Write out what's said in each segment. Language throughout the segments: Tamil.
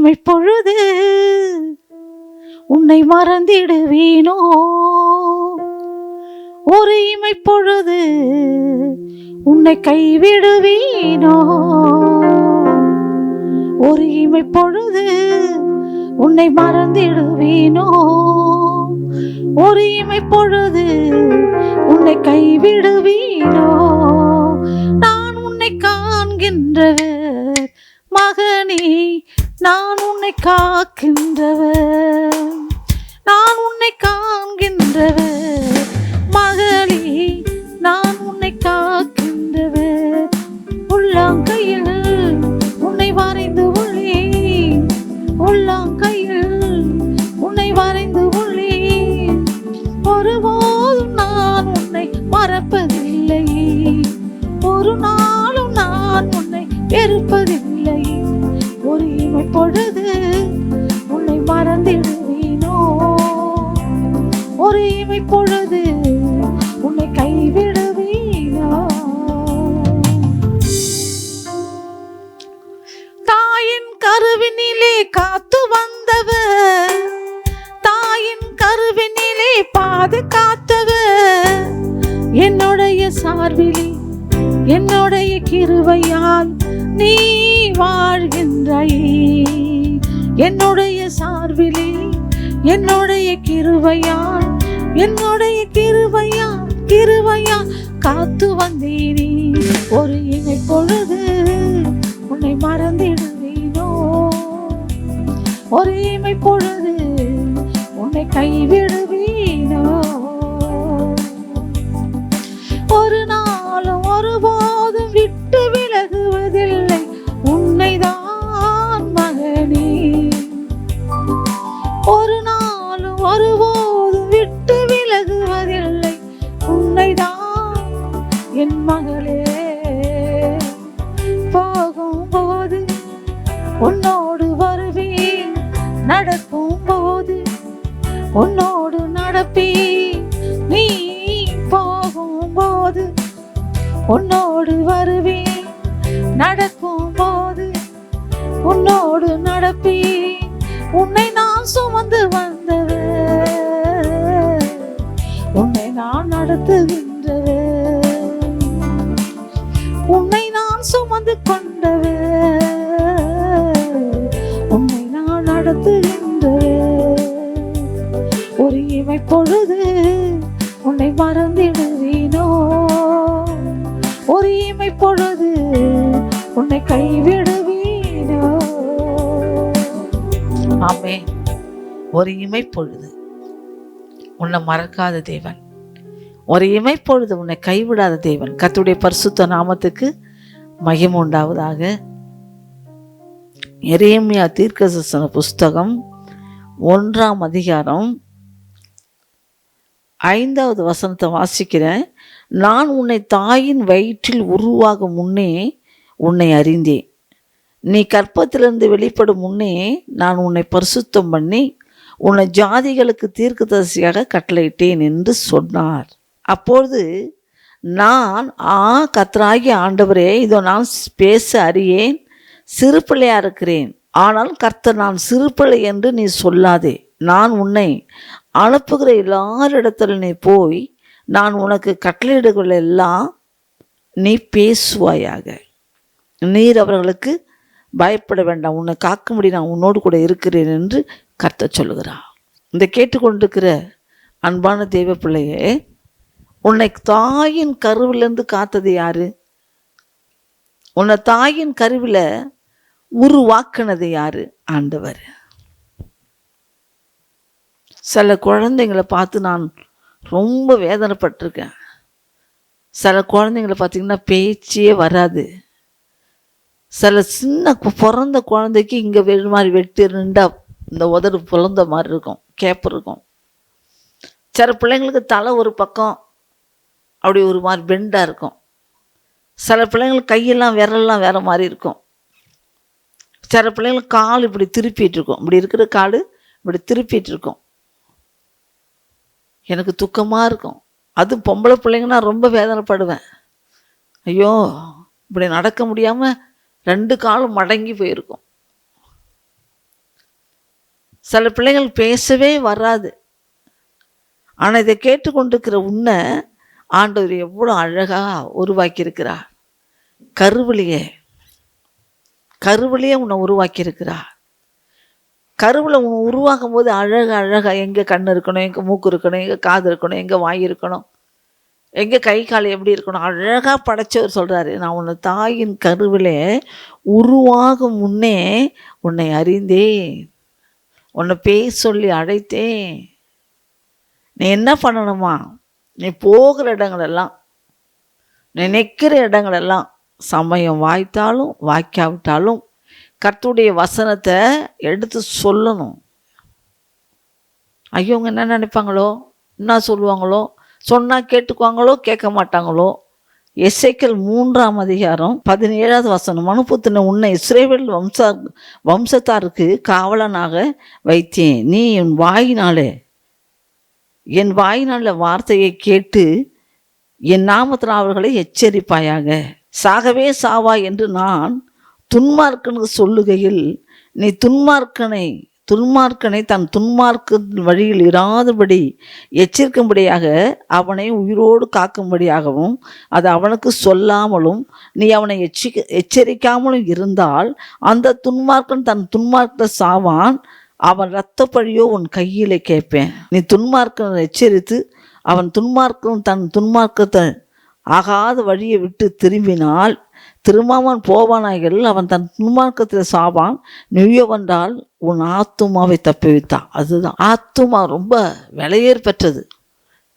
இமை பொழுது உன்னை மறந்திடுவேனோ, ஒரு இமை பொழுது உன்னை கைவிடுவேனோ, ஒரு இமை பொழுது உன்னை மறந்திடுவேனோ, ஒரு இமை பொழுது உன்னை கைவிடுவேனோ. நான் உன்னை காண்கின்றவர் மகனே, நான் உன்னை காக்கின்றவர், நான் உன்னை காண்கின்றவர் மகளே, நான் உன்னை காக்கின்றவர். உள்ளங்கையில் உன்னை வரைந்து உள்ளேன், உள்ளங்கையில் உன்னை வரைந்து உள்ளேன். ஒருபோதும் நான் உன்னை மறப்பதில்லை, ஒரு நாளும் நான் உன்னை வெறுப்பதில்லை. ஒரு இமை பொழுது உன்னை மறந்திடுவேனோ, ஒரு இமை பொழுது உன்னை கைவிடுவேனோ. தாயின் கருவினிலே காத்து வந்தவர், தாயின் கருவினிலே பாதுகாத்தவர், என்னுடைய சார்பிலே என்னுடைய கிருபையால் நீ வாழ்கின்றாயே. என்னுடைய சார்பிலே என்னுடைய கிருபையால், என்னுடைய கிருபையால், கிருபையால் காத்து வந்தேனே. ஒரு இமை பொழுது உன்னை மறந்திடுவேனோ, ஒரு இமை பொழுது உன்னை கைவிடுவேனோ. ஒரு நாளும் ஒருபோதும் விட்டு விலகுவதில்லை உன்னைதான் மகனே, ஒரு நாளும் ஒருபோதும் விட்டு விலகுவதில்லை உன்னைதான் என் மகளே. போகும்போது உன்னோடு வருவேன், நடக்கும் போது உன்னோடு நடப்பேன். நீ போகும்போது உன்னோடு வருவேன், நடக்கும் போது உன்னோடு நடப்பேன். உன்னை நான் சுமந்து வந்தவர், உன்னை நான் நடத்துகின்றவர், உன்னை நான் சுமந்து கொண்டவர், உன்னை நான் நடத்துகின்றவர். ஒரு இமை பொழுது உன்னை மறந்திடுவேனோ, ஒரு இமை பொழுது உன்னை கைவிடுவேனோ. ஆமே, ஒரு இமை பொழுது உன்னை மறக்காத தேவன், ஒரு இமை பொழுது உன்னை கைவிடாத தேவன். கர்த்தருடைய பரிசுத்த நாமத்துக்கு மகிமை உண்டாவதாக. எரேமியா தீர்க்கதரிசன புஸ்தகம் 1ஆம் அதிகாரம் 5வது வசனத்தை வாசிக்கிறேன். நான் உன்னை தாயின் வயிற்றில் உருவாகும் முன்னே உன்னை அறிந்தேன், நீ கற்பத்திலிருந்து வெளிப்படும் முன்னே நான் உன்னை பரிசுத்தம் பண்ணி உன்னை ஜாதிகளுக்கு தீர்க்கதரிசியாக கட்டளையிட்டேன் என்று சொன்னார். அப்பொழுது நான் கர்த்தராகிய ஆண்டவரே, இதோ நான் பேச அறியேன், சிறு பிள்ளையா இருக்கிறேன். ஆனால் கர்த்தர் நான் சிறு பிள்ளை என்று நீ சொல்லாதே, நான் உன்னை அனுப்புகிற எல்லாரிடத்தில் நீ போய் நான் உனக்கு கட்டளையிடுகள் எல்லாம் நீ பேசுவாயாக. நீர் அவர்களுக்கு பயப்பட வேண்டாம், உன்னை காக்கும்படி நான் உன்னோடு கூட இருக்கிறேன் என்று கர்த்தர் சொல்லுகிறார். இந்த கேட்டுக்கொண்டிருக்கிற அன்பான தேவ பிள்ளையே, உன்னை தாயின் கருவிலிருந்து காத்தது யாரு? உன்னை தாயின் கருவில் உருவாக்குனது யாரு? ஆண்டவர். சில குழந்தைங்களை பார்த்து நான் ரொம்ப வேதனைப்பட்டிருக்கேன். சில குழந்தைங்களை பார்த்திங்கன்னா பேச்சே வராது. சில சின்ன பிறந்த குழந்தைக்கு இங்கே மாதிரி வெட்டி ரெண்டா இந்த உதடு பிறந்த மாதிரி இருக்கும், கேப்பு இருக்கும். சில பிள்ளைங்களுக்கு தலை ஒரு பக்கம் அப்படி ஒரு மாதிரி பெண்டாக இருக்கும். சில பிள்ளைங்களுக்கு கையெல்லாம் விரல்லாம் வேறு மாதிரி இருக்கும். சில பிள்ளைங்களுக்கு கால் இப்படி திருப்பிட்டு இருக்கும், இப்படி இருக்கிற கால் இப்படி திருப்பிட்டு இருக்கும். எனக்கு துக்கமாக இருக்கும். அதுவும் பொம்பளை பிள்ளைங்கன்னா ரொம்ப வேதனைப்படுவேன். ஐயோ, இப்படி நடக்க முடியாமல் 2 காலும் மடங்கி போயிருக்கும். சில பிள்ளைகள் பேசவே வராது. ஆனால் இதை கேட்டுக்கொண்டிருக்கிற உன்னை ஆண்டவர் எவ்வளோ அழகாக உருவாக்கியிருக்கிறார். கருவிலேயே உன்னை உருவாக்கியிருக்கிறார். கருவில் உன்னை உருவாக்கும் போது அழகாக எங்கே கண் இருக்கணும், எங்கே மூக்கு இருக்கணும், எங்கே காது இருக்கணும், எங்கே வாய் இருக்கணும், எங்கே கை கால் எப்படி இருக்கணும், அழகாக படைச்சவர் சொல்கிறாரு, நான் உன்னை தாயின் கருவிலே உருவாகும் முன்னே உன்னை அறிந்தேன், உன்னை பேர் சொல்லி அழைத்தேன். நீ என்ன பண்ணணுமா, நீ போகிற இடங்களெல்லாம், நினைக்கிற இடங்களெல்லாம், சமயம் வாய்த்தாலும் வாய்க்காவிட்டாலும் கர்த்தருடைய வசனத்தை எடுத்து சொல்லணும். ஐயோங்க என்ன நினைப்பாங்களோ, என்ன சொல்லுவாங்களோ, சொன்னால் கேட்டுக்குவாங்களோ கேட்க மாட்டாங்களோ. எசேக்கியேல் 3ஆம் அதிகாரம் 17வது வசனம், மனுபுத்திரனே, உன்னை இஸ்ரவேல் வம்சத்தாருக்கு காவலனாக வைத்தேன். நீ என் வாயினால வார்த்தையை கேட்டு என் நாமத்தில் அவர்களை எச்சரிப்பாயாக. சாகவே சாவா என்று நான் துன்மார்க்கனுக்கு சொல்லுகையில் நீ துன்மார்க்கனை தன் துன்மார்க்க வழியில் இராதபடி எச்சரிக்கும்படியாக அவனை உயிரோடு காக்கும்படியாகவும் அது அவனுக்கு சொல்லாமலும் நீ அவனை எச்சரிக்காமலும் இருந்தால் அந்த துன்மார்க்கன் தன் துன்மார்க்கத்தை சாவான், அவன் இரத்தப்பழியோ உன் கையிலே கேட்பேன். நீ துன்மார்க்கனை எச்சரித்து அவன் துன்மார்க்கன் தன் துன்மார்க்கத்தை ஆகாத வழியை விட்டு திரும்பாமல் போவானாய்கள், அவன் தன் துன்மார்க்கத்தில் சாவான். நெய்யவென்றால் உன் ஆத்துமாவை தப்பிவித்தான். அதுதான் ஆத்துமா ரொம்ப விலையேற் பெற்றது.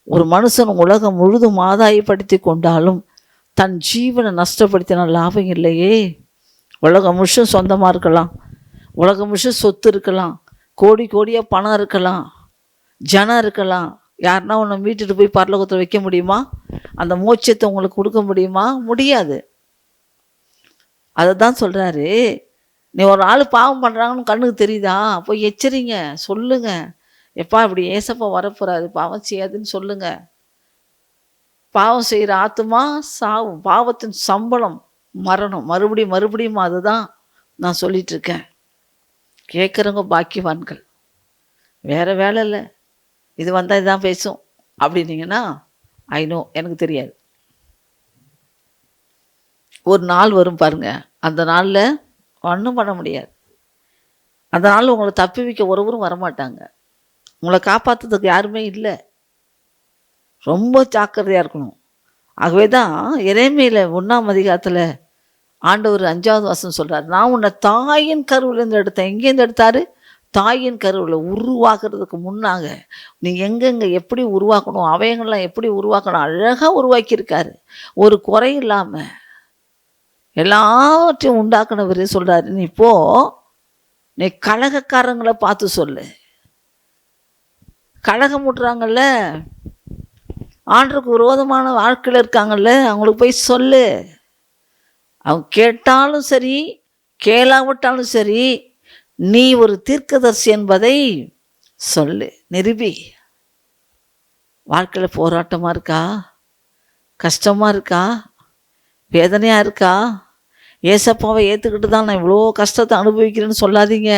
ஒரு மனுஷன் உலகம் முழுதும் ஆதாயப்படுத்தி கொண்டாலும் தன் ஜீவனை நஷ்டப்படுத்தின லாபம் இல்லையே. உலகம் முழுசும் சொந்தமாக இருக்கலாம், உலகம் முழுசும் சொத்து இருக்கலாம், கோடியாக பணம் இருக்கலாம், ஜனம் இருக்கலாம். யாருன்னா உன்னை வீட்டுட்டு போய் பரலோகத்தில் வைக்க முடியுமா? அந்த மோட்சத்தை உங்களுக்கு கொடுக்க முடியுமா? முடியாது. அதை தான் சொல்கிறாரு, நீ ஒரு ஆள் பாவம் பண்ணுறாங்கன்னு கண்ணுக்கு தெரியுதா, போய் எச்சரிங்க, சொல்லுங்க, எப்பா இப்படி ஏசப்பா வரப்போறாரு, பாவம் செய்யாதுன்னு சொல்லுங்க. பாவம் செய்கிற ஆத்துமா சாவும், பாவத்தின் சம்பளம் மரணம். மறுபடியும் அதுதான் நான் சொல்லிகிட்ருக்கேன். கேட்குறவங்க பாக்கியவான்கள், வேறு வேலை இல்லை, இது வந்தால் இதுதான் பேசும் அப்படின்னீங்கன்னா எனக்கு தெரியாது. ஒரு நாள் வரும் பாருங்க, அந்த நாளில் ஒன்றும் பண்ண முடியாது. அந்த நாள் உங்களை தப்பி வைக்க ஒருவரும் வரமாட்டாங்க, உங்களை காப்பாற்றுறதுக்கு யாருமே இல்லை. ரொம்ப ஜாக்கிரதையாக இருக்கணும். ஆகவே தான் எரேமியாவில் 1ஆம் அதிகாரத்தில் ஆண்டவர் 5வது வசனம் சொல்கிறார், நான் உன்னை தாயின் கருவிலேருந்து எடுத்தேன். எங்கேருந்து எடுத்தார்? தாயின் கருவில் உருவாக்குறதுக்கு முன்னாக நீ எங்கெங்கே எப்படி உருவாக்கணும், அவையங்கள்லாம் எப்படி உருவாக்கணும், அழகாக உருவாக்கியிருக்காரு. ஒரு குறை இல்லாமல் எல்லாவற்றையும் உண்டாக்குனவர் சொல்கிறாரு, நீ கலகக்காரங்களை பார்த்து சொல்லு. கலகம் விட்டுறாங்கல்ல, ஆண்டருக்கு விரோதமான வாழ்க்கையில் இருக்காங்கல்ல, அவங்களுக்கு போய் சொல்லு. அவங்க கேட்டாலும் சரி கேளாவிட்டாலும் சரி, நீ ஒரு தீர்க்கதரிசி என்பதை சொல்லு, நிரூபி. வாழ்க்கையில் போராட்டமாக இருக்கா, கஷ்டமாக இருக்கா, வேதனையாக இருக்கா, ஏசப்பாவை ஏற்றுக்கிட்டு தான் நான் இவ்வளோ கஷ்டத்தை அனுபவிக்கிறேன்னு சொல்லாதீங்க.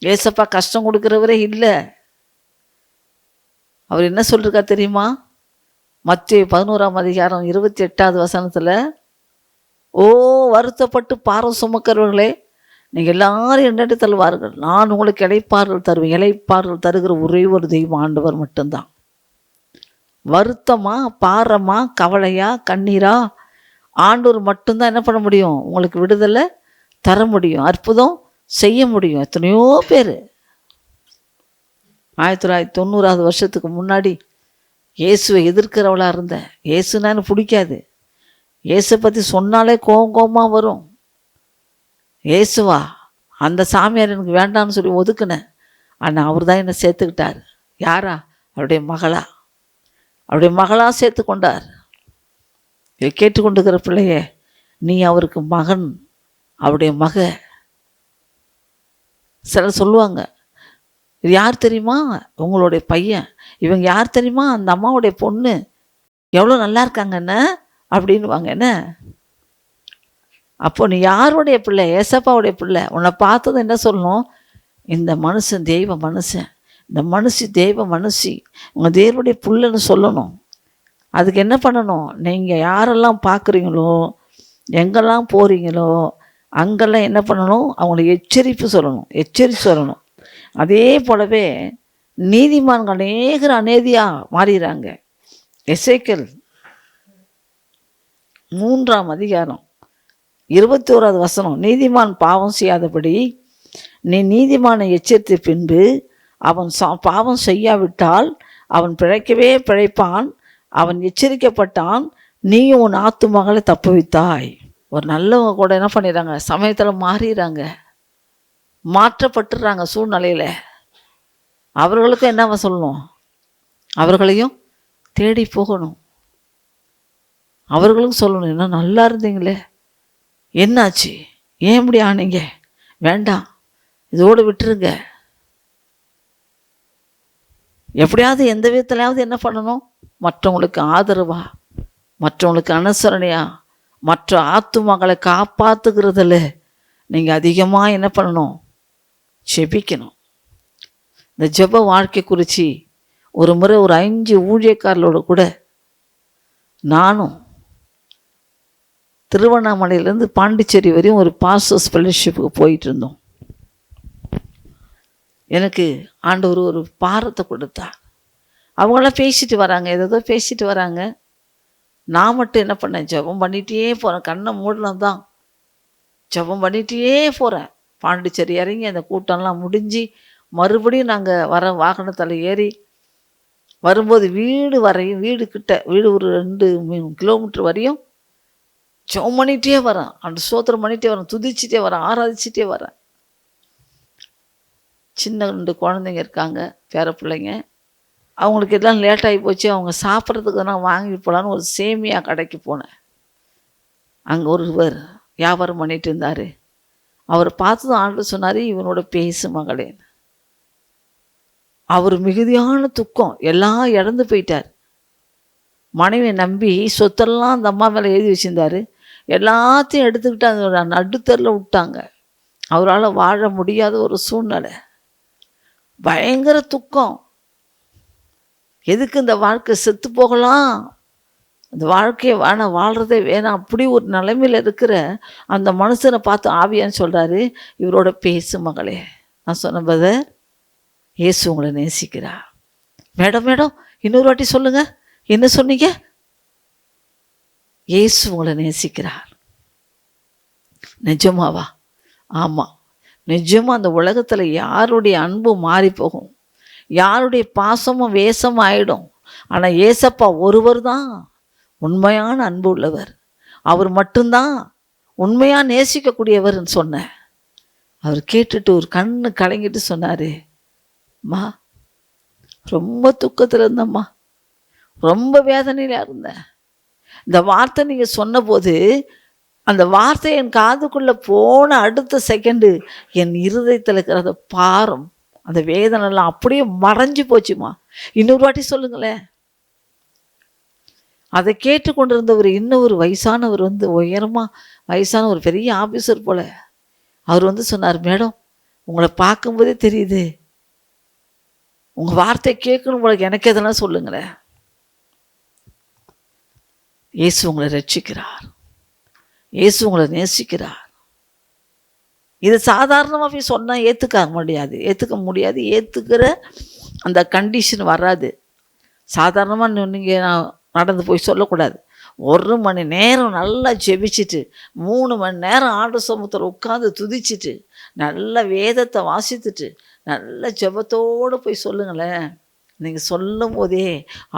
ஏசப்பா கஷ்டம் கொடுக்குறவரே இல்லை. அவர் என்ன சொல்லிருக்கா தெரியுமா? மத்தேயு 11ஆம் அதிகாரம் 28வது வசனத்தில், ஓ வருத்தப்பட்டு பாரம் சுமக்கிறவர்களே, நீங்கள் எல்லாரும் என்னட்டு தருவார்கள், நான் உங்களுக்கு இளைப்பாறுதல் தருவேன். இளைப்பாறுதல் தருகிற ஒரே ஒரு தெய்வம் ஆண்டவர் மட்டும்தான். வருத்தமா, பாரமா, கவலையா, கண்ணீரா, ஆண்டவர் மட்டும்தான் என்ன பண்ண முடியும், உங்களுக்கு விடுதலை தர முடியும், அற்புதம் செய்ய முடியும். எத்தனையோ பேர் 1990வது வருஷத்துக்கு முன்னாடி இயேசுவை எதிர்க்கிறவளாக இருந்தேன். இயேசுனா எனக்கு பிடிக்காது, இயேசை பற்றி சொன்னாலே கோபமாக வரும். இயேசுவா, அந்த சாமியார் எனக்கு வேண்டாம்னு சொல்லி ஒதுக்குனேன். ஆனால் அவர் தான் என்னை சேர்த்துக்கிட்டார். யாரா? அவருடைய மகளாக சேர்த்து கொண்டார். இதை கேட்டுக்கொண்டுக்கிற பிள்ளைய, நீ அவருக்கு மகன், அவருடைய மக. சிலர் சொல்லுவாங்க, இது யார் தெரியுமா? உங்களுடைய பையன். இவங்க யார் தெரியுமா? அந்த அம்மாவுடைய பொண்ணு. எவ்வளோ நல்லா இருக்காங்கண்ண அப்படின்வாங்க. என்ன அப்போ நீ யாருடைய பிள்ளை? ஏசப்பாவுடைய பிள்ளை. உன்னை பார்த்தது என்ன சொல்லணும்? இந்த மனுஷன் தெய்வ மனுஷன், இந்த மனுஷி தெய்வ மனுஷி, உங்கள் தேவனுடைய புள்ளன்னு சொல்லணும். அதுக்கு என்ன பண்ணணும்? நீங்கள் யாரெல்லாம் பார்க்குறீங்களோ, எங்கெல்லாம் போகிறீங்களோ, அங்கெல்லாம் என்ன பண்ணணும்? அவங்கள எச்சரிப்பு சொல்லணும். அதே போலவே நீதிமான்கள் அநேகர் அநீதியாக மாறிடுறாங்க. எசேக்கியேல் 3ஆம் அதிகாரம் 21வது வசனம், நீதிமான் பாவம் செய்யாதபடி நீ நீதிமானை எச்சரித்த பின்பு அவன் பாவம் செய்யாவிட்டால் அவன் பிழைக்கவே பிழைப்பான், அவன் எச்சரிக்கப்பட்டான், நீயும் உன் ஆத்துமகளை தப்புவித்தாய். ஒரு நல்லவங்க கூட என்ன பண்ணிடுறாங்க? சமயத்தில் மாறிடுறாங்க, மாற்றப்பட்டுறாங்க சூழ்நிலையில். அவர்களுக்கும் என்ன சொல்லணும்? அவர்களையும் தேடி போகணும். அவர்களுக்கும் சொல்லணும், என்ன நல்லா இருந்தீங்களே, என்னாச்சு, ஏன் இப்படி ஆனீங்க, வேண்டாம், இதோடு விட்டுருங்க. எப்படியாவது எந்த விதத்துலையாவது என்ன பண்ணணும்? மற்றவங்களுக்கு ஆதரவா, மற்றவங்களுக்கு அனுசரணையா, மற்ற ஆத்துமகளை காப்பாற்றுகிறதுல நீங்கள் அதிகமாக என்ன பண்ணணும்? ஜெபிக்கணும். இந்த ஜெப வாழ்க்கை குறித்து ஒரு முறை ஒரு 5 ஊழியக்காரர்களோடு கூட நானும் திருவண்ணாமலையிலேருந்து பாண்டிச்சேரி வரையும் ஒரு பாஸ்டர்ஸ் ஃபெலோஷிப்புக்கு போயிட்டு இருந்தோம். எனக்கு ஆண்டவர் ஒரு பாரத்தை கொடுத்தார். அவங்களாம் பேசிட்டு வராங்க, ஏதோ பேசிட்டு வராங்க. நான் மட்டும் என்ன பண்ணேன்? ஜெபம் பண்ணிகிட்டே போகிறேன். கண்ணை மூடலாம் தான், ஜெபம் பண்ணிகிட்டே போகிறேன். பாண்டிச்சேரி இறங்கி அந்த கூட்டம்லாம் முடிஞ்சு மறுபடியும் நாங்கள் வர வாகனத்தில் ஏறி வரும்போது வீடு கிட்ட ஒரு 2-3 கிலோமீட்டர் வரையும் ஜெபம் பண்ணிகிட்டே வரேன், அந்த ஸ்தோத்திரம் பண்ணிகிட்டே வரேன், துதிச்சிட்டே வரேன், ஆராதிச்சிட்டே வரேன். சின்ன 2 குழந்தைங்க இருக்காங்க, பேர பிள்ளைங்க. அவங்களுக்கு எல்லாம் லேட்டாகி போச்சு. அவங்க சாப்பிட்றதுக்கு நான் வாங்கிட்டு போகலான்னு ஒரு சேமியா கடைக்கு போனேன். அங்கே ஒருவர் வியாபாரம் பண்ணிட்டு இருந்தார். அவரை பார்த்து தான் ஆண்டு சொன்னார், இவனோட பேசு மகளேன்னு. அவர் மிகுதியான துக்கம், எல்லாம் இழந்து போயிட்டார். மனைவியை நம்பி சொத்தெல்லாம் அந்த அம்மா மேலே எழுதி வச்சுருந்தார். எல்லாத்தையும் எடுத்துக்கிட்டு அந்த நடுத்தரில் விட்டாங்க. அவரால் வாழ முடியாத ஒரு சூழ்நிலை, பயங்கர துக்கம். எதுக்கு இந்த வாழ்க்கை? செத்து போகலாம், அந்த வாழ்க்கையை வேணாம், வாழ்கிறதே வேணாம், அப்படி ஒரு நிலைமையில் இருக்கிற அந்த மனுஷனை பார்த்து ஆவியான்னு சொல்கிறாரு, இவரோட பேசு மகளே. நான் சொன்ன பதர், இயேசு உங்களை நேசிக்கிறா. மேடம் இன்னொரு வாட்டி சொல்லுங்க, என்ன சொன்னீங்க? இயேசு உங்களை நேசிக்கிறார். நிஜமாவா? ஆமாம், நிஜமாக. அந்த உலகத்தில் யாருடைய அன்பு மாறி போகும், யாருடைய பாசமும் வேஷமும் ஆயிடும். ஆனால் ஏசப்பா ஒருவர் தான் உண்மையான அன்பு உள்ளவர். அவர் மட்டும்தான் உண்மையாக நேசிக்கக்கூடியவர்னு சொன்னேன். அவர் கேட்டுட்டு ஒரு கண்ணு கலங்கிட்டு சொன்னார், அம்மா ரொம்ப துக்கத்தில் இருந்தம்மா, ரொம்ப வேதனையில் இருந்தேன். இந்த வார்த்தை நீங்கள் சொன்னபோது அந்த வார்த்தை என் காதுக்குள்ளே போன அடுத்த செகண்டு என் இருதயத்தில் இருக்கிற அந்த பாரம், அந்த வேதனைலாம் அப்படியே மறைஞ்சு போச்சுமா. இன்னொரு வாட்டி சொல்லுங்களேன். அதை கேட்டுக்கொண்டு இருந்தவர் இன்னொரு வயசானவர் உயரமாக வயசான ஒரு பெரிய ஆஃபீஸர் போல். அவர் சொன்னார், மேடம் உங்களை பார்க்கும்போதே தெரியுது, உங்கள் வார்த்தை கேட்கணும் போல, எனக்கு எதெல்லாம் சொல்லுங்களேன். இயேசு உங்களை ரட்சிக்கிறார், இயேசு உங்களை நேசிக்கிறார். இது சாதாரணமாகவே சொன்னால் ஏற்றுக்க முடியாது. ஏற்றுக்கிற அந்த கண்டிஷன் வராது. சாதாரணமாக நீங்கள் நடந்து போய் சொல்லக்கூடாது. 1 மணி நேரம் நல்லா ஜெபிச்சுட்டு 3 மணி நேரம் ஆண்டு சமூகத்தில் உட்காந்து துதிச்சுட்டு நல்ல வேதத்தை வாசித்துட்டு நல்ல ஜெபத்தோடு போய் சொல்லுங்களேன். நீங்கள் சொல்லும் போதே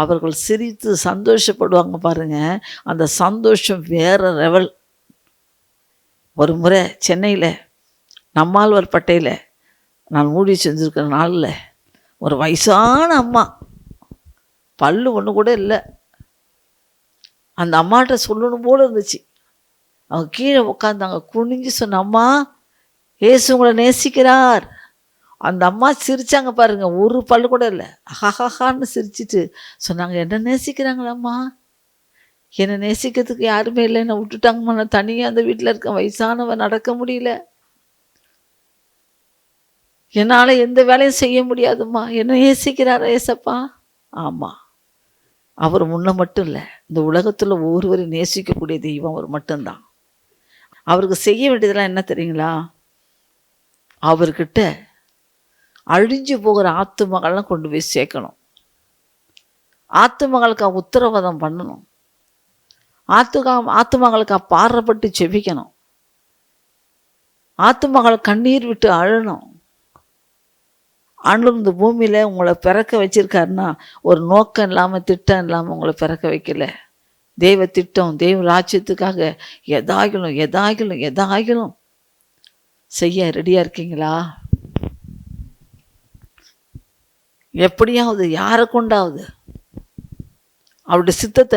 அவர்கள் சிரித்து சந்தோஷப்படுவாங்க பாருங்கள். அந்த சந்தோஷம் வேறு லெவல். ஒரு முறை சென்னையில் நம்மாழ்வார் பட்டையில் நான் மூடி செஞ்சுருக்கிற நாளில் ஒரு வயசான அம்மா, பல்லு ஒன்று கூட இல்லை. அந்த அம்மாட்ட சொல்லணும் போல் இருந்துச்சு. அவங்க கீழே உட்காந்தாங்க, குனிஞ்சு சொன்ன, அம்மா இயேசு உங்களை நேசிக்கிறார். அந்த அம்மா சிரித்தாங்க பாருங்கள், ஒரு பல்லு கூட இல்லை, அஹாஹான்னு சிரிச்சிட்டு சொன்னாங்க, என்ன நேசிக்கிறாங்களம்மா, என்னை நேசிக்கிறதுக்கு யாருமே இல்லை, என்னை விட்டுட்டாங்கம்மா, நான் தனியாக அந்த வீட்டில் இருக்கேன், வயசானவன், நடக்க முடியல. என்னால் எந்த வேலையும் செய்ய முடியாதும்மா, என்ன நேசிக்கிறாரா ஏசப்பா? ஆமாம், அவர் முன்ன மட்டும் இல்லை, இந்த உலகத்தில் ஒவ்வொருவரையும் நேசிக்கக்கூடிய தெய்வம் அவர் மட்டும்தான். அவருக்கு செய்ய வேண்டியதெல்லாம் என்ன தெரியுங்களா? அவர்கிட்ட அழிஞ்சு போகிற ஆத்துமகள்லாம் கொண்டு போய் சேர்க்கணும். ஆத்துமகளுக்கு உத்தரவாதம் பண்ணணும். ஆத்துமகளுக்கு பாடுறப்பட்டு செபிக்கணும். ஆத்துமகள் கண்ணீர் விட்டு அழணும். ஆண்டவர் இந்த பூமியில் உங்களை பிறக்க வச்சிருக்காருன்னா ஒரு நோக்கம் இல்லாமல், திட்டம் இல்லாமல் உங்களை பிறக்க வைக்கல. தெய்வ திட்டம், தெய்வ ராஜ்யத்துக்காக எதாகிலும் எதாகிலும் எதாகிலும் செய்ய ரெடியாக இருக்கீங்களா? எப்படியாவது யாரை கொண்டாவது அவருடைய சித்தத்தை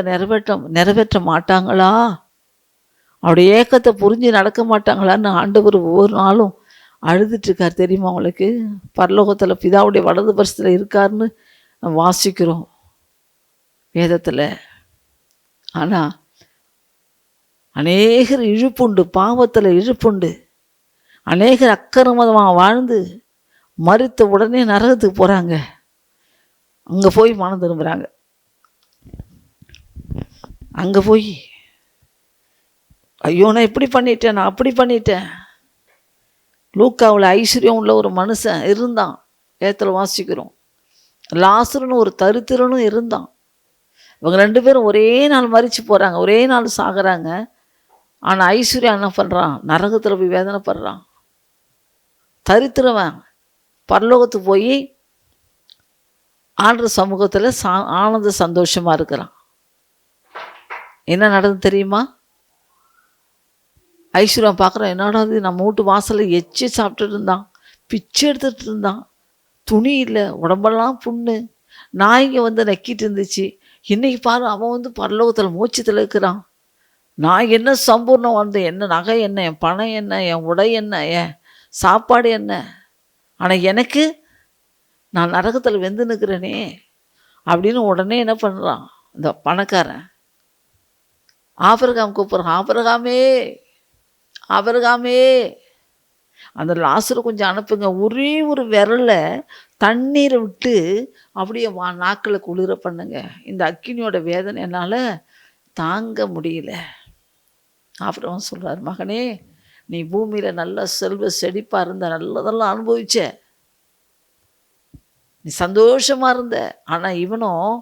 நிறைவேற்ற மாட்டாங்களா? அவருடைய ஏக்கத்தை புரிஞ்சு நடக்க மாட்டாங்களான்னு ஆண்டவர் ஒவ்வொரு நாளும் அழுதுட்டுருக்கார். தெரியுமா அவங்களுக்கு? பரலோகத்தில் பிதாவுடைய வலது பரிசத்தில் இருக்காருன்னு வாசிக்கிறோம் வேதத்தில். ஆனால் அநேகர் இழுப்புண்டு, பாவத்தில் இழுப்புண்டு, அநேகர் அக்கிரமமாக வாழ்ந்து மரித்த உடனே நரகத்துக்கு போகிறாங்க. அங்கே போய் மனம் திரும்புகிறாங்க. அங்கே போய் ஐயோ நான் இப்படி பண்ணிட்டேன், நான் அப்படி பண்ணிட்டேன். லூக்காவில் ஐஸ்வர்யம் உள்ள ஒரு மனுஷன் இருந்தான், வேதத்தில் வாசிக்கிறோம். லாசருன்னு ஒரு தரித்திரனும் இருந்தான். இவங்க 2 பேரும் ஒரே நாள் மரித்து போகிறாங்க, ஒரே நாள் சாகிறாங்க. ஆனால் ஐஸ்வர்யா என்ன பண்ணுறான்? நரகத்தில் போய் வேதனைப்படுறான். தரித்திரவன் பரலோகத்துக்கு போய் ஆண்டவர் சமூகத்தில் ஆனந்த சந்தோஷமாக இருக்கிறான். என்ன நடந்து தெரியுமா? ஐஸ்வர்யம் பார்க்குறான், என்னடா இது, நம்ம வீட்டு வாசலில் எச்சி சாப்பிட்டுட்டு இருந்தான், பிச்சை எடுத்துகிட்டு இருந்தான், துணி இல்லை, உடம்பெல்லாம் புண்ணு, நாய்ங்க வந்து நக்கிட்டு இருந்துச்சு. இன்றைக்கி பாரு, அவன் பரலோகத்தில் மோட்சத்தில் இருக்கிறான். நான் என்ன சம்பூர்ணம் வந்தேன், என்ன நகை என்ன, என் பணம் என்ன, என் உடை என்ன, என் சாப்பாடு என்ன, ஆனால் எனக்கு நான் நரகத்தில் வெந்து நிற்கிறேனே அப்படின்னு உடனே என்ன பண்ணுறான் இந்த பணக்காரன்? ஆபிரகாம் கூப்பிட்றான், ஆபிரகாமே ஆபிரகாமே அந்த லாசரை கொஞ்சம் அனுப்புங்க. ஒரே ஒரு விரலை தண்ணீரை விட்டு அப்படியே நாக்கில் குளிர பண்ணுங்க, இந்த அக்கினியோட வேதனை என்னால் தாங்க முடியல. ஆபிரகாம் சொல்கிறார், மகனே நீ பூமியில் நல்ல செல்வ செழிப்பாக இருந்த, நல்லதெல்லாம் அனுபவிச்ச, நீ சந்தோஷமாக இருந்த. ஆனால் இவனும்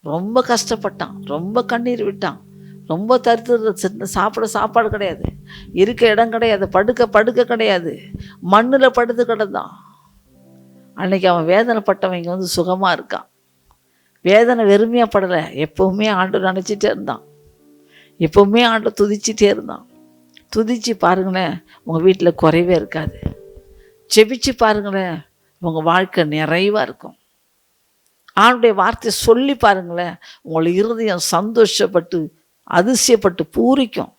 ரொம்ப கஷ்டப்பட்டான், ரொம்ப கண்ணீர் விட்டான், ரொம்ப தரித்திர, சாப்பாடு கிடையாது, இருக்க இடம் கிடையாது, படுக்க கிடையாது, மண்ணில் படுத்து கிடந்தான். அன்னைக்கு அவன் வேதனைப்பட்டவங்க சுகமாக இருக்கான். வேதனை வெறுமையாக படலை, எப்போவுமே ஆண்டு நினச்சிட்டே இருந்தான், எப்போவுமே ஆண்டு துதிச்சிட்டே இருந்தான். துதிச்சு பாருங்களேன், உங்கள் வீட்டில் குறைவே இருக்காது. செபிச்சு பாருங்களேன், உங்கள் வாழ்க்கை நிறைவாக இருக்கும். ஆண்டுடைய வார்த்தையை சொல்லி பாருங்களேன், உங்களை இருதயம் சந்தோஷப்பட்டு அதிசயப்பட்டு பூரிக்கும்.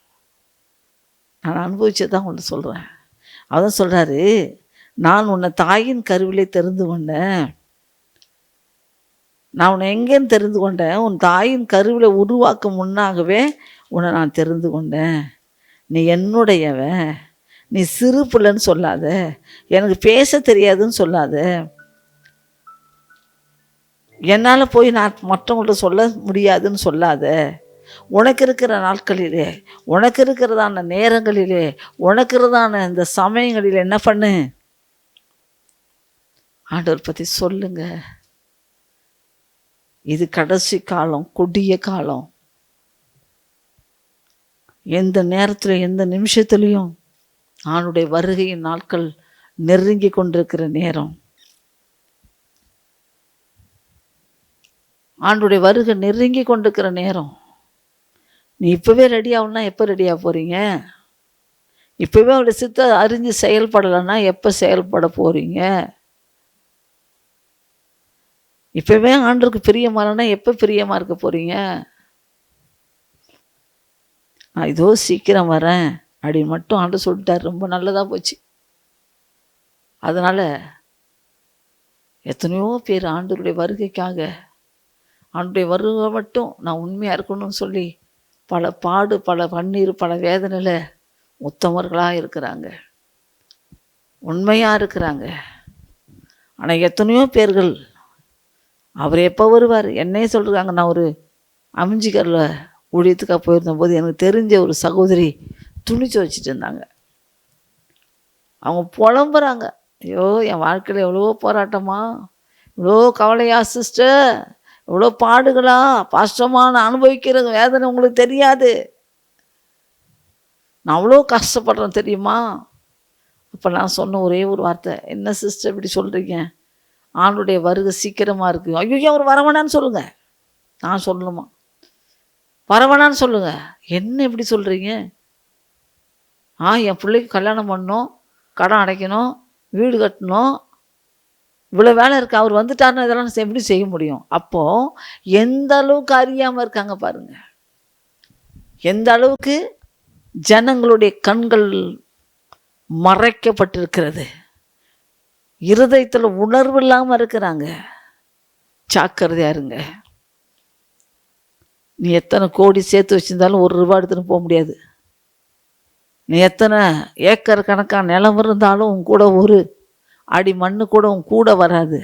நான் அனுபவிச்சதான் உங்களுக்கு சொல்கிறேன். அதான் சொல்கிறாரு, நான் உன்னை தாயின் கருவிலே தெரிந்து கொண்டேன். நான் உன்னை எங்கேன்னு தெரிந்து கொண்டேன்? உன் தாயின் கருவிலை உருவாக்கும் முன்னாகவே உன்னை நான் தெரிந்து கொண்டேன். நீ என்னுடையவன், நீ சிறு பிள்ளைன்னு சொல்லாத, எனக்கு பேச தெரியாதுன்னு சொல்லாத, என்னால் போய் நான் மற்றவங்கள்ட்ட சொல்ல முடியாதுன்னு சொல்லாத. உனக்கு இருக்கிற நாட்களிலே, உனக்கு இருக்கிறதான நேரங்களிலே, உனக்கு இருக்கிறதான இந்த சமயங்களில் என்ன பண்ணு, ஆண்டவர் பற்றி சொல்லுங்க. இது கடைசி காலம், கொடிய காலம். எந்த நேரத்தில் எந்த நிமிஷத்துலேயும் ஆண்டுடைய வருகையின் நாட்கள் நெருங்கி கொண்டிருக்கிற நேரம். ஆண்டுடைய வருகை நெருங்கி கொண்டிருக்கிற நேரம். நீ இப்போவே ரெடி ஆகணும்னா எப்போ ரெடியாக போகிறீங்க? இப்போவே அவருடைய சித்த அறிஞ்சு செயல்படலைன்னா எப்போ செயல்பட போகிறீங்க? இப்போவே ஆண்டருக்கு பிரியமானனா எப்போ பிரியமாக இருக்க போகிறீங்க? நான் இதோ சீக்கிரம் வரேன் அப்படின்னு மட்டும் ஆண்டு சொல்லிட்டார். ரொம்ப நல்லதாக போச்சு. அதனால் எத்தனையோ பேர் ஆண்டவருடைய வருகைக்காக, ஆண்டுடைய வருகை மட்டும் நான் உண்மையாக இருக்கணும்னு சொல்லி பல பாடு, பல பன்னீர், பல வேதனையில் உத்தமர்களாக இருக்கிறாங்க, உண்மையாக இருக்கிறாங்க. ஆனால் எத்தனையோ பேர்கள் அவர் எப்போ வருவார் என்னையே சொல்கிறாங்க. நான் ஒரு அமைஞ்சிக்கரில் ஊழியத்துக்காக போயிருந்தபோது எனக்கு தெரிஞ்ச ஒரு சகோதரி துணிச்சு வச்சுட்டு இருந்தாங்க. அவங்க புலம்புறாங்க, ஐயோ என் வாழ்க்கையில் எவ்வளோ போராட்டமா, இவ்வளோ கவலையா சிஸ்டர், இவ்வளோ பாடுகளா பாஸ்டமா, நான் அனுபவிக்கிற வேதனை உங்களுக்கு தெரியாது, நான் அவ்வளோ கஷ்டப்படுறேன் தெரியுமா. அப்போ நான் சொன்ன ஒரே ஒரு வார்த்தை, என்ன சிஸ்டர் இப்படி சொல்கிறீங்க, ஆண்டுடைய வருகை சீக்கிரமாக இருக்குது. ஐயோ அவர் வரவேணான்னு சொல்லுங்கள். நான் சொல்லணுமா, வரவேணான்னு சொல்லுங்கள். என்ன இப்படி சொல்கிறீங்க? என் பிள்ளைக்கு கல்யாணம் பண்ணணும், கடன் அடைக்கணும், வீடு கட்டணும், இவ்வளோ வேலை இருக்குது. அவர் வந்துட்டாருன்னா இதெல்லாம் எப்படி செய்ய முடியும்? அப்போது எந்த அளவுக்கு அறியாமல் இருக்காங்க பாருங்க, எந்த அளவுக்கு ஜனங்களுடைய கண்கள் மறைக்கப்பட்டிருக்கிறது, இருதயத்தில் உணர்வு இல்லாமல் இருக்கிறாங்க. ஜாக்கிரதையா இருங்க. நீ எத்தனை கோடி சேர்த்து வச்சிருந்தாலும் ஒரு ரூபா எடுத்துன்னு போக முடியாது. நீ எத்தனை ஏக்கர் கணக்கான நிலம் இருந்தாலும் உன் கூட ஒரு அடி மண்ணு கூட உன் கூட வராது.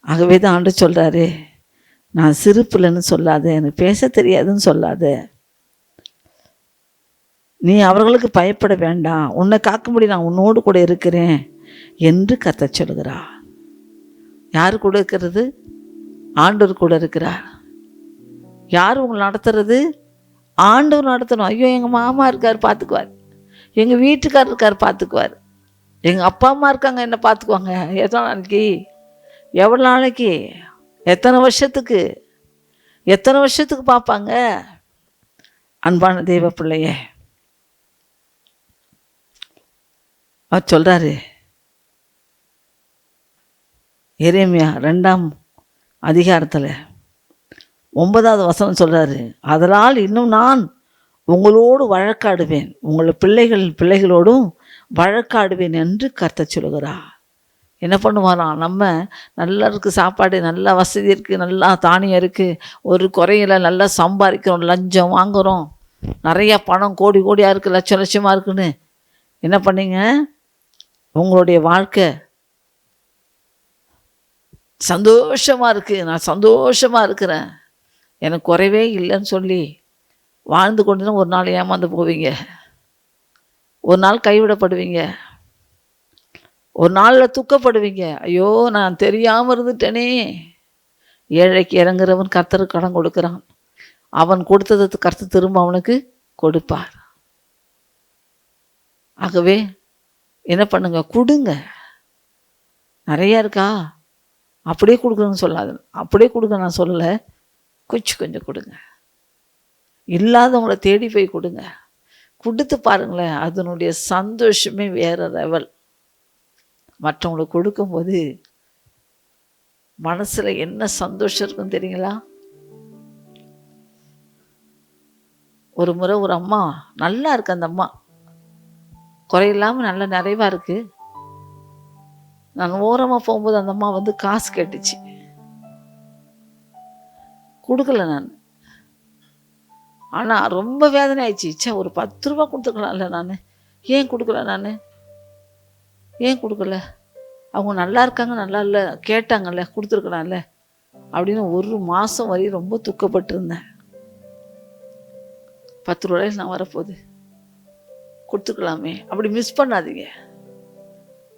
ஆகவே தான் ஆண்டு சொல்கிறாரு, நான் சிரிப்புலன்னு சொல்லாத, எனக்கு பேச தெரியாதுன்னு சொல்லாத, நீ அவர்களுக்கு பயப்பட வேண்டாம், உன்னை காக்கும்படி நான் உன்னோடு கூட இருக்கிறேன் என்று கர்த்தர் சொல்கிறா. யாரு கூட இருக்கிறது? ஆண்டவர் கூட இருக்கிறார். யார் உங்களை நடத்துறது? ஆண்டவர் நடத்தணும். ஐயோ எங்கள் மாமா இருக்கார் பார்த்துக்குவார், எங்கள் வீட்டுக்கார் இருக்கார் பார்த்துக்குவார், எங்கள் அப்பா அம்மா இருக்காங்க என்ன பார்த்துக்குவாங்க. எத்தனை நாளைக்கு, எவ்வளோ நாளைக்கு, எத்தனை வருஷத்துக்கு பார்ப்பாங்க? அன்பான தெய்வ பிள்ளையே, அவர் சொல்கிறாரு, எரேமியா 2ஆம் அதிகாரத்தில் 9வது வசனம் சொல்கிறாரு, அதனால் இன்னும் நான் உங்களோடு வழக்காடுவேன், உங்களை பிள்ளைகளோடும் வழக்காடுவேன் என்று கர்த்தர் சொல்கிறார். என்ன பண்ணுவாராம், நம்ம நல்லா இருக்குது, சாப்பாடு நல்லா வசதி இருக்குது, நல்லா தானியம் இருக்குது, ஒரு குறையில நல்லா சம்பாதிக்கிறோம், லஞ்சம் வாங்குகிறோம், நிறையா பணம் கோடி கோடியாக இருக்குது, லட்சம் லட்சமாக இருக்குன்னு என்ன பண்ணீங்க, உங்களுடைய வாழ்க்கை சந்தோஷமாக இருக்குது, நான் சந்தோஷமாக இருக்கிறேன், எனக்கு குறைவே இல்லைன்னு சொல்லி வாழ்ந்து கொண்டு ஒரு நாள் ஏமாந்து போவீங்க, ஒரு நாள் கைவிடப்படுவீங்க, ஒரு நாளில் துக்கப்படுவீங்க. ஐயோ நான் தெரியாமல் இருந்துட்டேனே. ஏழைக்கு இறங்குறவன் கர்த்தருக்கு கடன் கொடுக்குறான், அவன் கொடுத்ததை கர்த்தர் திரும்ப அவனுக்கு கொடுப்பார். ஆகவே என்ன பண்ணுங்க, கொடுங்க. நிறையா இருக்கா, அப்படியே கொடுக்குறேன்னு சொல்லாது, அப்படியே கொடுங்க நான் சொல்லலை, கொஞ்சம் கொடுங்க. இல்லாதவங்கள தேடி போய் கொடுங்க, கொடுத்து பாருங்களேன், அதனுடைய சந்தோஷமே வேற லெவல். மற்றவங்களுக்கு கொடுக்கும்போது மனசில் என்ன சந்தோஷம் இருக்கும் தெரியுங்களா? ஒரு முறை ஒரு அம்மா நல்லா இருக்கு, அந்த அம்மா குறையில்லாமல் நல்ல நிறைவாக இருக்குது. நான் ஓரமாக போகும்போது அந்த அம்மா வந்து காசு கேட்டுச்சு, கொடுக்கல நான். ஆனால் ரொம்ப வேதனை ஆயிடுச்சு, ஒரு 10 ரூபா கொடுத்துக்கலாம்ல நான், ஏன் கொடுக்கல, ஏன் கொடுக்கல, அவங்க நல்லா இருக்காங்க, நல்லா இல்லை கேட்டாங்கல்ல, கொடுத்துருக்கலாம்ல அப்படின்னு 1 மாதம் வரையும் ரொம்ப துக்கப்பட்டிருந்தேன். 10 ரூபாயில் நான் வரப்போகுது, கொடுத்துக்கலாமே. அப்படி மிஸ் பண்ணாதீங்க.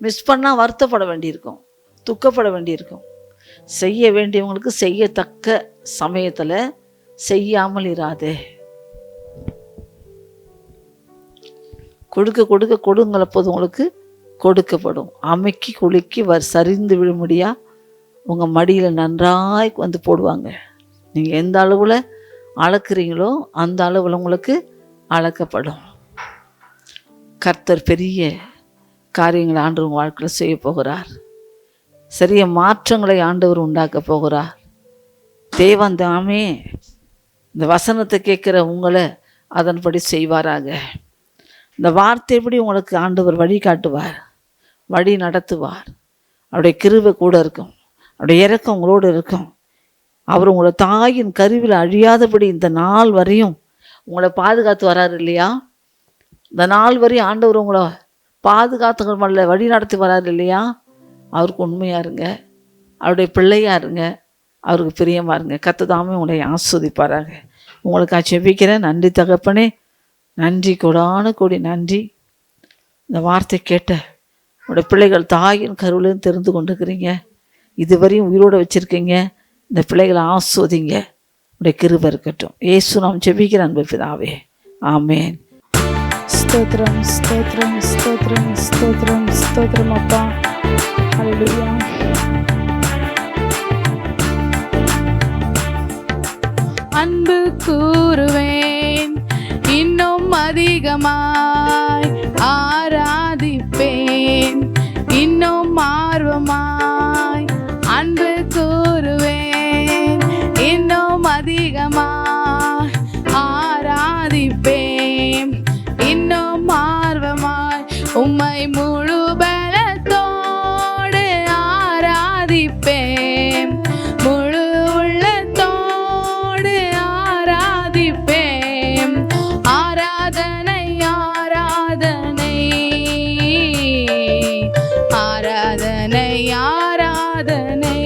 மிஸ் பண்ணால் வருத்தப்பட வேண்டியிருக்கும், துக்கப்பட வேண்டியிருக்கும். செய்ய வேண்டியவங்களுக்கு செய்யத்தக்க சமயத்தில் செய்யாமல் இராதே. கொடுங்கள போது உங்களுக்கு கொடுக்கப்படும். அமைக்கி குலுக்கி சரிந்து விழும்படியா உங்கள் மடியில் நன்றாய் வந்து போடுவாங்க. நீங்கள் எந்த அளவில் அளக்குறீங்களோ அந்த அளவில் உங்களுக்கு அளக்கப்படும். கர்த்தர் பெரிய காரியங்களை ஆண்டவர் உங்கள் வாழ்க்கையில் செய்ய போகிறார். சிறிய மாற்றங்களை ஆண்டவர் உண்டாக்க போகிறார். தேவன் தாமே இந்த வசனத்தை கேட்குற உங்களை அதன்படி செய்வாராக. இந்த வார்த்தைப்படி உங்களுக்கு ஆண்டவர் வழி காட்டுவார், வழி நடத்துவார். அவருடைய கிருபை கூட இருக்கும், அவருடைய இரக்கம் உங்களோடு இருக்கும். அவர் உங்களை தாயின் கருவில் அழியாதபடி இந்த நாள் வரையும் உங்களை பாதுகாத்து வராரு இல்லையா? இந்த நாள் வரையும் ஆண்டவர் உங்களை பாதுகாத்து வழி நடத்தி வராரு இல்லையா, அவருக்கு உண்மையாக இருங்க, அவருடைய பிள்ளையாக இருங்க, அவருக்கு பிரியமாக இருங்க. கர்த்தர் உங்களை ஆஸ்வதிப்பாராக. உங்களுக்கு ஜெபிக்கிறேன். நன்றி தகப்பனே, நன்றி, கொடான கோடி நன்றி. இந்த வார்த்தை கேட்ட உங்களுடைய பிள்ளைகள் தாயின் கருவிலேருந்து தெரிந்து கொண்டுக்கிறீங்க, இதுவரையும் உயிரோடு வச்சுருக்கீங்க. இந்த பிள்ளைகளை ஆஸ்வதிங்க, உடைய கிருபை இருக்கட்டும். இயேசு நாம் ஜெபிக்கிறேன் அன்பு பிதாவே, ஆமேன். ஸ்தோத்திரம் ஸ்தோத்திரம் ஸ்தோத்திரம் ஸ்தோத்திரம் ஸ்தோத்திரம் அப்பா. ஹல்லேலூயா. அன்பு கூறுவேன், இன்னும் அதிகமாய் ஆராதிப்பேன், இன்னும் ஆர்வமாய் அன்பு கூறுவேன், இன்னும் அதிகமாய் ஆராதிப்பேன், இன்னும் ஆர்வமாய் உம்மை முழு பலத்தோடு ஆராதிப்பேன், முழு உள்ளத்தோடு ஆராதிப்பேன். ஆராதனை ஆராதனை ஆராதனை ஆராதனை,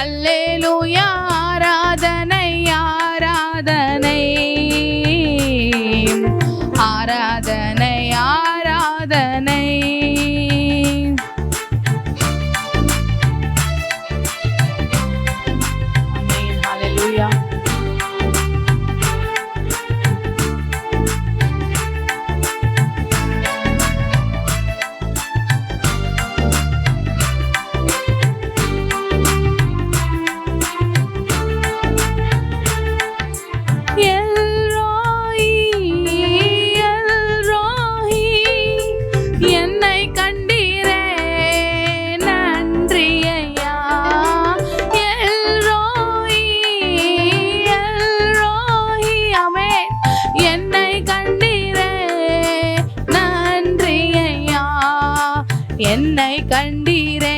அல்லேலூயா. ஆராதனை ஆராதனை ஆராதனை ஆராதனை. ஆமென். ஹல்லேலூயா. எல்ரோயி எல்ரோயி, என்னை கண்டீரே நன்றி ஐயா. எல்ரோயி எல்ரோயி, ஆமென். என்னை கண்டீரே நன்றி ஐயா, என்னை கண்டீரே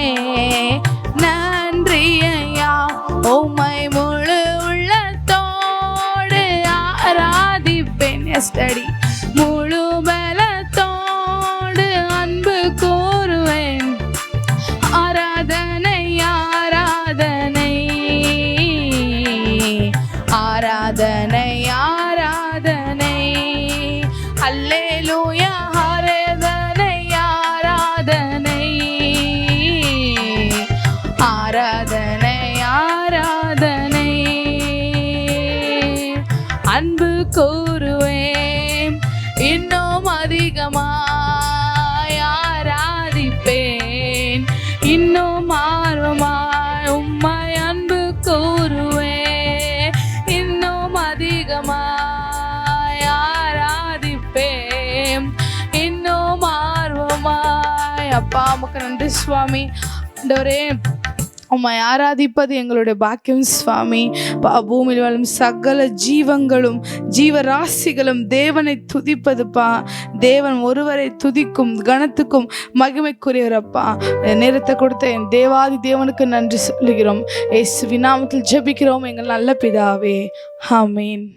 நன்றி ஐயா. உம்மை முழு உள்ளத்தோடு ஆராதிப்பேன். Yes daddy. முழு பலத்தோடு அன்பு கூறுவேன். ஆராதனை ஆராதனை ஆராதனை ஆராதனை, அல்லேலூயா. ஆராதனை ஆராதனை ஆராதனை ஆராதனை, அன்பு கூறுவேன், இன்னும் அதிகமாய் ஆராதிப்பேன், இன்னும் ஆர்வமாய் உம்மை அன்பு கூறுவேன், இன்னும் அதிகமாய் ஆராதிப்பேன், இன்னும் ஆர்வமாய். அப்பா உமக்கு நன்றி சுவாமி. ஆண்டவரே, உம்மை ஆராதிப்பது எங்களுடைய பாக்கியம் சுவாமி. பூமியில் வாழும் சகல ஜீவங்களும் ஜீவராசிகளும் தேவனை துதிப்பதுப்பா. தேவன் ஒருவரை துதிக்கும் கனத்துக்கும் மகிமைக்குரியவரப்பா. நேரத்தை கொடுத்த என் தேவாதி தேவனுக்கு நன்றி சொல்லுகிறோம். இயேசுவின் நாமத்தில் ஜெபிக்கிறோம் எங்கள் நல்ல பிதாவே, ஆமென்.